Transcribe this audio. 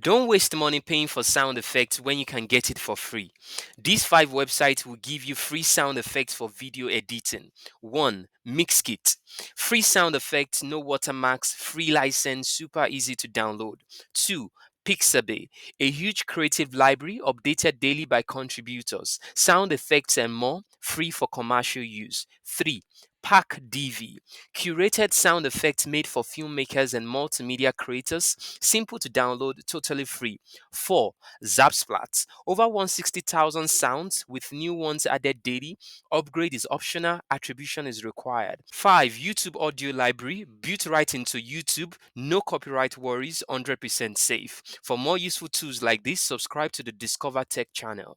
Don't waste money paying for sound effects when you can get it for free. These 5 websites will give you free sound effects for video editing. 1. Mixkit. Free sound effects, no watermarks, free license, super easy to download. 2. Pixabay, a huge creative library updated daily by contributors, sound effects and more, free for commercial use. 3. Pack DV, curated sound effects made for filmmakers and multimedia creators, simple to download, totally free. 4. Zapsplat, over 160,000 sounds with new ones added daily. Upgrade is optional, attribution is required. 5. YouTube Audio Library, built right into YouTube, no copyright worries, 100% safe. For more useful tools like this, subscribe to the Discover Tech channel.